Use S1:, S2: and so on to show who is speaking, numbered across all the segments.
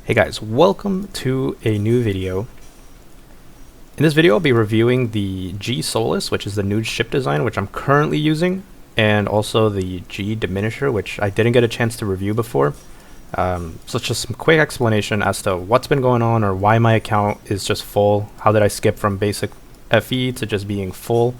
S1: Hey guys, welcome to a new video. In this video I'll be reviewing the G Solus, which is the new ship design which I'm currently using, and also the G Diminisher, which I didn't get a chance to review before. So it's just some quick explanation as to what's been going on or why my account is just full. How did I skip from basic FE to just being full?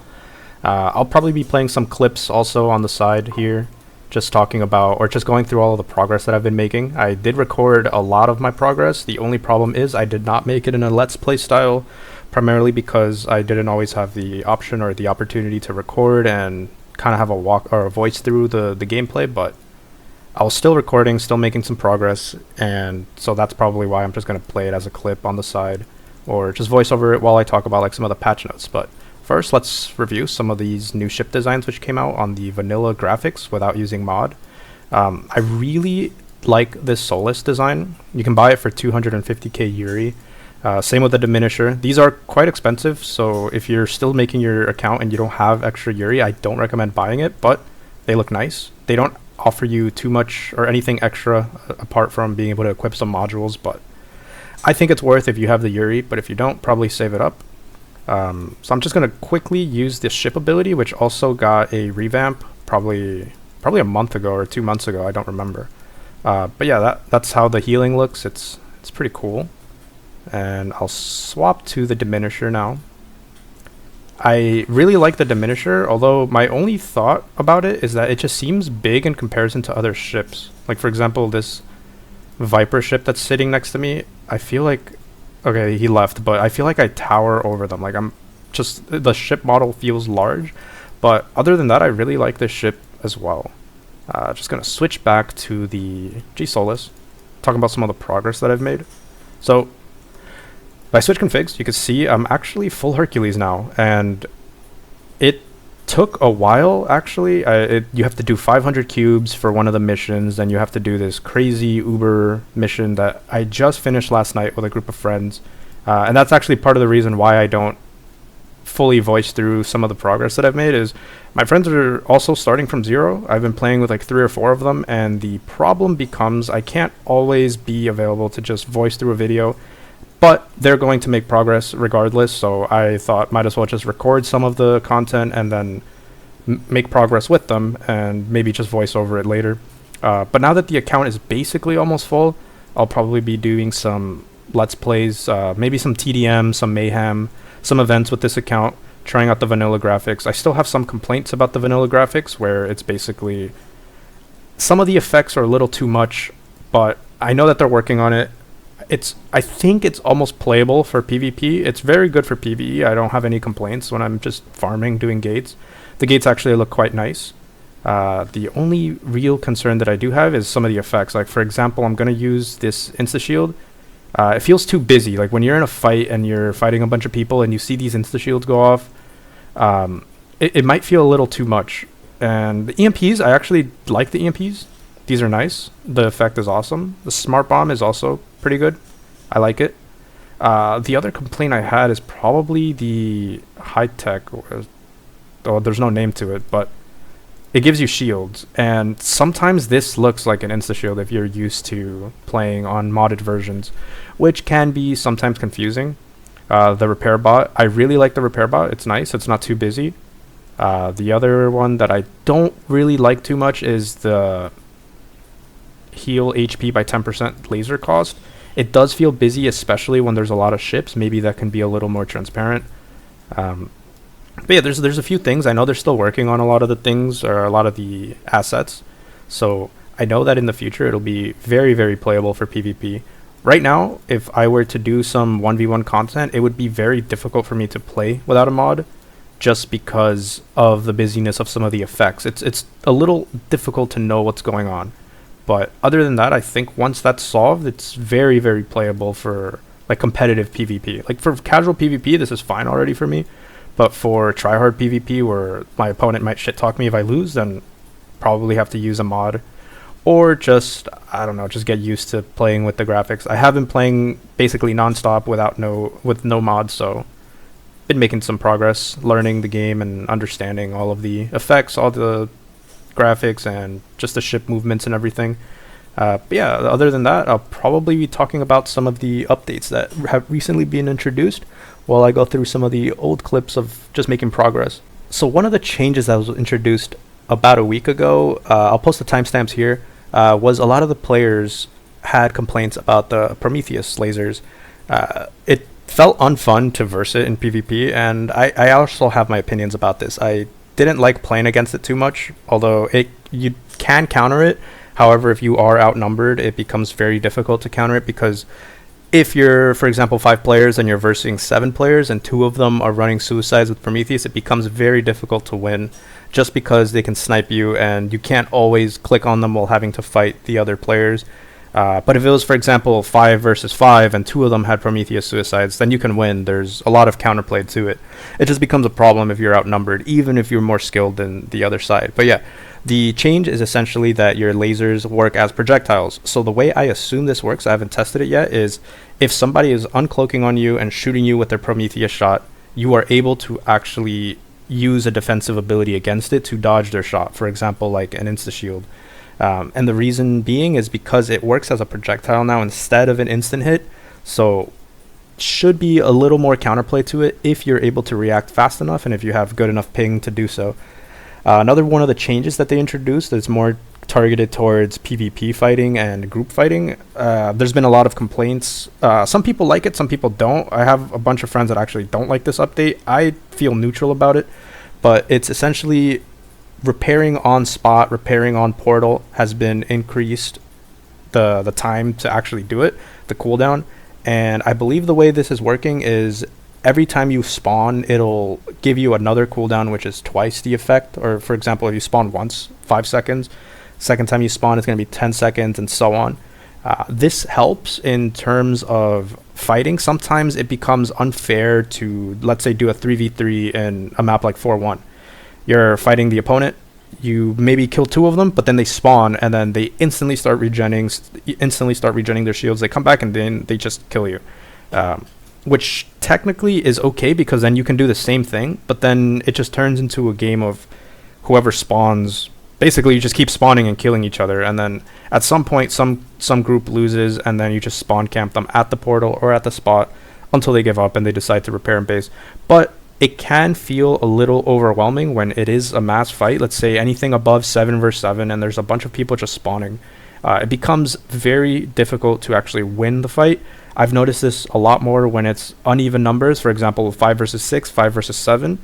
S1: I'll probably be playing some clips also on the side here, just talking about or just going through all of the progress that I've been making. I did record a lot of my progress. The only problem is I did not make it in a Let's Play style, primarily because I didn't always have the option or the opportunity to record and kind of have a walk or a voice through the gameplay, but I was still recording, still making some progress, and so that's probably why I'm just going to play it as a clip on the side or just voice over it while I talk about like some of the patch notes. But first, let's review some of these new ship designs which came out on the vanilla graphics without using mod. I really like this Solus design. You can buy it for 250k Yuri. Same with the Diminisher. These are quite expensive, so if you're still making your account and you don't have extra Yuri, I don't recommend buying it, but they look nice. They don't offer you too much or anything extra apart from being able to equip some modules, but I think it's worth if you have the Yuri, but if you don't, probably save it up. So I'm just going to quickly use this ship ability, which also got a revamp probably a month ago or 2 months ago, I don't remember. But yeah, that's how the healing looks. It's pretty cool. And I'll swap to the Diminisher now. I really like the Diminisher, although my only thought about it is that it just seems big in comparison to other ships. Like, for example, this Viper ship that's sitting next to me, I feel like... Okay, he left, but I feel like I tower over them. Like, the ship model feels large, but other than that, I really like this ship as well. Just gonna switch back to the G Solus, talking about some of the progress that I've made. So, if I switch configs, you can see I'm actually full Hercules now, and it took a while, actually. You have to do 500 cubes for one of the missions, then you have to do this crazy Uber mission that I just finished last night with a group of friends, and that's actually part of the reason why I don't fully voice through some of the progress that I've made. Is my friends are also starting from zero. I've been playing with like 3 or 4 of them, and the problem becomes I can't always be available to just voice through a video, but they're going to make progress regardless, so I thought might as well just record some of the content and then make progress with them and maybe just voice over it later. But now that the account is basically almost full, I'll probably be doing some Let's Plays, maybe some TDM, some Mayhem, some events with this account, trying out the vanilla graphics. I still have some complaints about the vanilla graphics, where it's basically... some of the effects are a little too much, but I know that they're working on it. I think it's almost playable for PvP. It's very good for PvE. I don't have any complaints when I'm just farming, doing gates. The gates actually look quite nice. The only real concern that I do have is some of the effects. Like, for example, I'm going to use this insta-shield. It feels too busy. Like, when you're in a fight and you're fighting a bunch of people and you see these insta-shields go off, it might feel a little too much. And the EMPs, I actually like the EMPs. These are nice. The effect is awesome. The smart bomb is also pretty good. I like it. The other complaint I had is probably the high tech. Oh, there's no name to it, but it gives you shields, and sometimes this looks like an insta shield if you're used to playing on modded versions, which can be sometimes confusing. The repair bot, I really like the repair bot. It's nice. It's not too busy. The other one that I don't really like too much is the heal HP by 10% laser cost. It does feel busy, especially when there's a lot of ships. Maybe that can be a little more transparent. But yeah, there's a few things. I know they're still working on a lot of the things, or a lot of the assets. So I know that in the future it'll be very, very playable for PvP. Right now, if I were to do some 1v1 content, it would be very difficult for me to play without a mod, just because of the busyness of some of the effects. It's a little difficult to know what's going on. But other than that, I think once that's solved, it's very, very playable for like competitive PvP. Like for casual PvP, this is fine already for me. But for tryhard PvP, where my opponent might shit talk me if I lose, then probably have to use a mod. Or just, I don't know, just get used to playing with the graphics. I have been playing basically non-stop with no mods, so been making some progress, learning the game and understanding all of the effects, all the graphics, and just the ship movements and everything. But yeah, other than that, I'll probably be talking about some of the updates that have recently been introduced while I go through some of the old clips of just making progress. So one of the changes that was introduced about a week ago, I'll post the timestamps here, was a lot of the players had complaints about the Prometheus lasers. It felt unfun to verse it in PvP, and I also have my opinions about this. I didn't like playing against it too much, although you can counter it. However, if you are outnumbered, it becomes very difficult to counter it, because if you're, for example, 5 players and you're versing 7 players and 2 of them are running suicides with Prometheus, it becomes very difficult to win, just because they can snipe you and you can't always click on them while having to fight the other players. But if it was, for example, 5 versus 5 and 2 of them had Prometheus suicides, then you can win. There's a lot of counterplay to it. It just becomes a problem if you're outnumbered, even if you're more skilled than the other side. But yeah, the change is essentially that your lasers work as projectiles. So the way I assume this works, I haven't tested it yet, is if somebody is uncloaking on you and shooting you with their Prometheus shot, you are able to actually use a defensive ability against it to dodge their shot. For example, like an insta-shield. And the reason being is because it works as a projectile now instead of an instant hit. So should be a little more counterplay to it if you're able to react fast enough and if you have good enough ping to do so. Another one of the changes that they introduced is more targeted towards PvP fighting and group fighting. There's been a lot of complaints. Some people like it, some people don't. I have a bunch of friends that actually don't like this update. I feel neutral about it, but it's essentially repairing on spot, repairing on portal has been increased, the time to actually do it, the cooldown. And I believe the way this is working is every time you spawn, it'll give you another cooldown, which is twice the effect. Or for example, if you spawn once, 5 seconds. Second time you spawn, it's going to be 10 seconds, and so on. This helps in terms of fighting. Sometimes it becomes unfair to, let's say, do a 3v3 in a map like 4-1. You're fighting the opponent, you maybe kill 2 of them, but then they spawn, and then they instantly start regenning their shields. They come back, and then they just kill you. Which technically is okay, because then you can do the same thing, but then it just turns into a game of whoever spawns. Basically, you just keep spawning and killing each other, and then at some point, some group loses, and then you just spawn camp them at the portal or at the spot until they give up and they decide to repair and base. But it can feel a little overwhelming when it is a mass fight. Let's say anything above 7 versus 7, and there's a bunch of people just spawning. It becomes very difficult to actually win the fight. I've noticed this a lot more when it's uneven numbers, for example, 5 versus 6, 5 versus 7.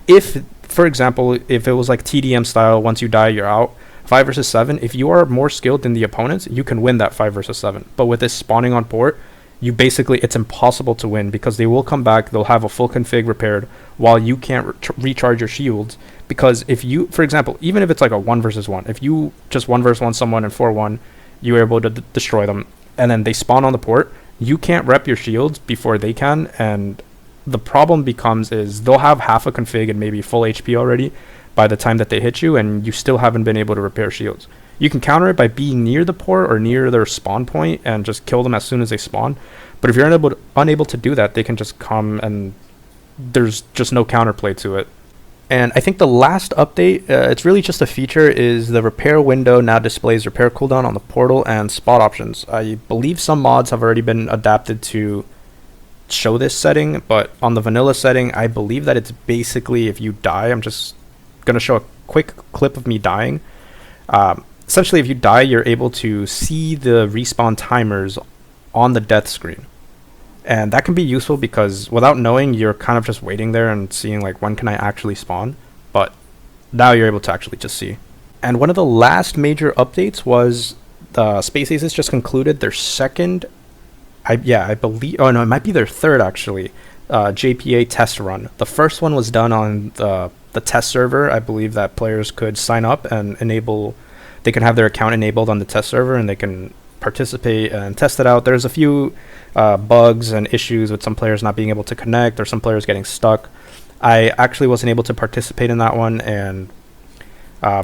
S1: If, for example, if it was like TDM style, once you die, you're out, 5 versus 7, if you are more skilled than the opponents, you can win that 5 versus 7. But with this spawning on port, it's impossible to win, because they will come back, they'll have a full config repaired while you can't recharge your shields. Because if you, for example, even if it's like a 1 versus 1, if you just 1 versus 1 someone in 4-1, you're able to destroy them, and then they spawn on the port, you can't rep your shields before they can, and the problem becomes is they'll have half a config and maybe full HP already by the time that they hit you, and you still haven't been able to repair shields. You can counter it by being near the port or near their spawn point and just kill them as soon as they spawn. But if you're unable to do that, they can just come, and there's just no counterplay to it. And I think the last update, it's really just a feature, is the repair window now displays repair cooldown on the portal and spot options. I believe some mods have already been adapted to show this setting, but on the vanilla setting, I believe that it's basically if you die. I'm just going to show a quick clip of me dying. Essentially, if you die, you're able to see the respawn timers on the death screen. And that can be useful because without knowing, you're kind of just waiting there and seeing like, when can I actually spawn? But now you're able to actually just see. And one of the last major updates was the Space Aces just concluded their second, I believe, oh no, it might be their third actually, JPA test run. The first one was done on the test server. I believe that players could sign up and they can have their account enabled on the test server, and they can participate and test it out. There's a few bugs and issues with some players not being able to connect, or some players getting stuck. I actually wasn't able to participate in that one, and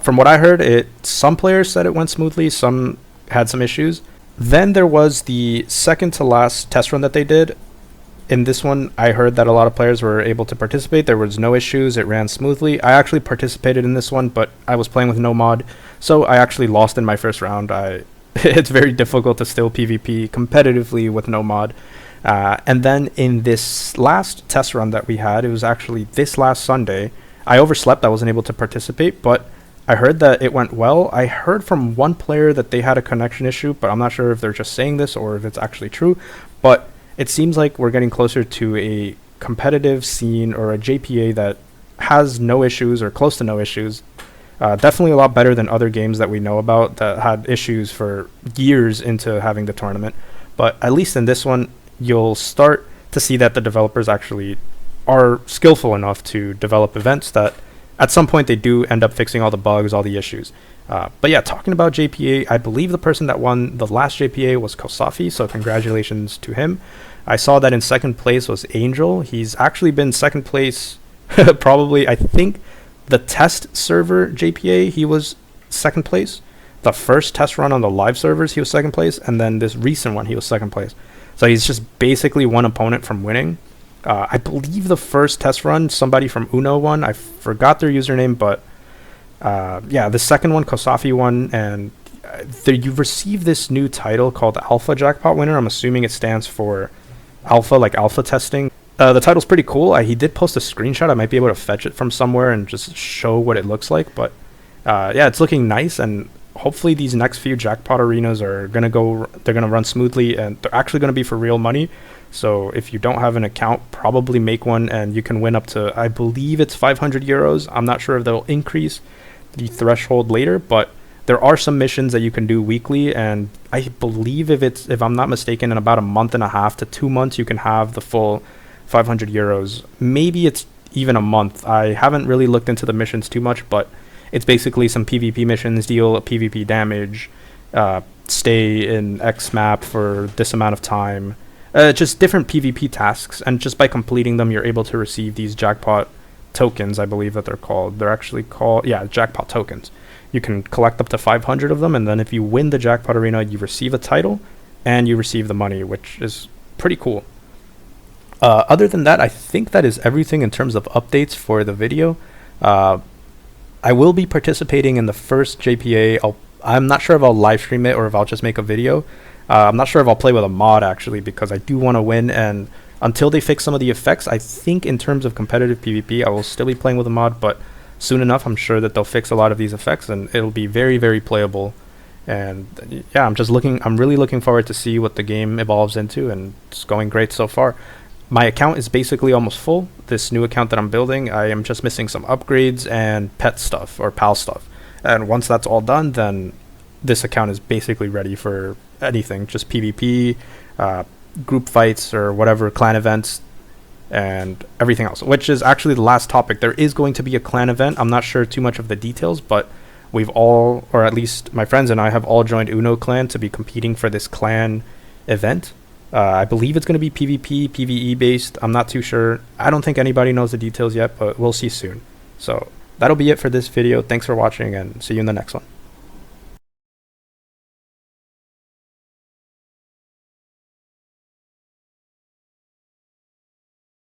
S1: from what I heard, some players said it went smoothly, some had some issues. Then there was the second to last test run that they did. In this one, I heard that a lot of players were able to participate. There was no issues. It ran smoothly. I actually participated in this one, but I was playing with no mod, so I actually lost in my first round. it's very difficult to still PvP competitively with no mod. And then in this last test run that we had, it was actually this last Sunday. I overslept, I wasn't able to participate, but I heard that it went well. I heard from one player that they had a connection issue, but I'm not sure if they're just saying this or if it's actually true. But it seems like we're getting closer to a competitive scene or a JPA that has no issues or close to no issues. Definitely a lot better than other games that we know about that had issues for years into having the tournament. But at least in this one, you'll start to see that the developers actually are skillful enough to develop events that at some point they do end up fixing all the bugs, all the issues. But yeah, talking about JPA, I believe the person that won the last JPA was Kosafi, so congratulations to him. I saw that in second place was Angel. He's actually been second place probably, I think, the test server JPA, he was second place. The first test run on the live servers, he was second place. And then this recent one, he was second place. So he's just basically one opponent from winning. I believe the first test run, somebody from Uno won. I forgot their username, but yeah, the second one, Kosafi won. And you've received this new title called Alpha Jackpot Winner. I'm assuming it stands for Alpha, like alpha testing. The title's pretty cool. He did post a screenshot. I might be able to fetch it from somewhere and just show what it looks like. But yeah, it's looking nice. And hopefully these next few jackpot arenas are they're gonna run smoothly, and they're actually gonna be for real money. So if you don't have an account, probably make one, and you can win up to, I believe it's 500 euros. I'm not sure if they'll increase the threshold later, but there are some missions that you can do weekly, and I believe if I'm not mistaken, in about a month and a half to 2 months, you can have the full 500 euros. Maybe it's even a month. I haven't really looked into the missions too much, but it's basically some PvP missions, deal PvP damage, stay in X map for this amount of time. Just different PvP tasks, and just by completing them, you're able to receive these jackpot tokens, I believe that they're called. They're actually called, yeah, jackpot tokens. You can collect up to 500 of them, and then if you win the jackpot arena, you receive a title, and you receive the money, which is pretty cool. Other than that, I think that is everything in terms of updates for the video. I will be participating in the first JPA. I'm not sure if I'll live stream it or if I'll just make a video. I'm not sure if I'll play with a mod, actually, because I do want to win, and until they fix some of the effects, I think in terms of competitive PvP, I will still be playing with a mod, but soon enough, I'm sure that they'll fix a lot of these effects, and it'll be very, very playable. And yeah, I'm really looking forward to see what the game evolves into, and it's going great so far. My account is basically almost full. This new account that I'm building, I am just missing some upgrades and pet stuff or pal stuff. And once that's all done, then this account is basically ready for anything, just PvP, group fights, or whatever, clan events, and everything else, which is actually the last topic. There is going to be a clan event. I'm not sure too much of the details, but we've all, or at least my friends and I, have all joined Uno Clan to be competing for this clan event. I believe it's going to be PvP, PvE based. I'm not too sure. I don't think anybody knows the details yet, but we'll see soon. So that'll be it for this video. Thanks for watching, and see you in the next one.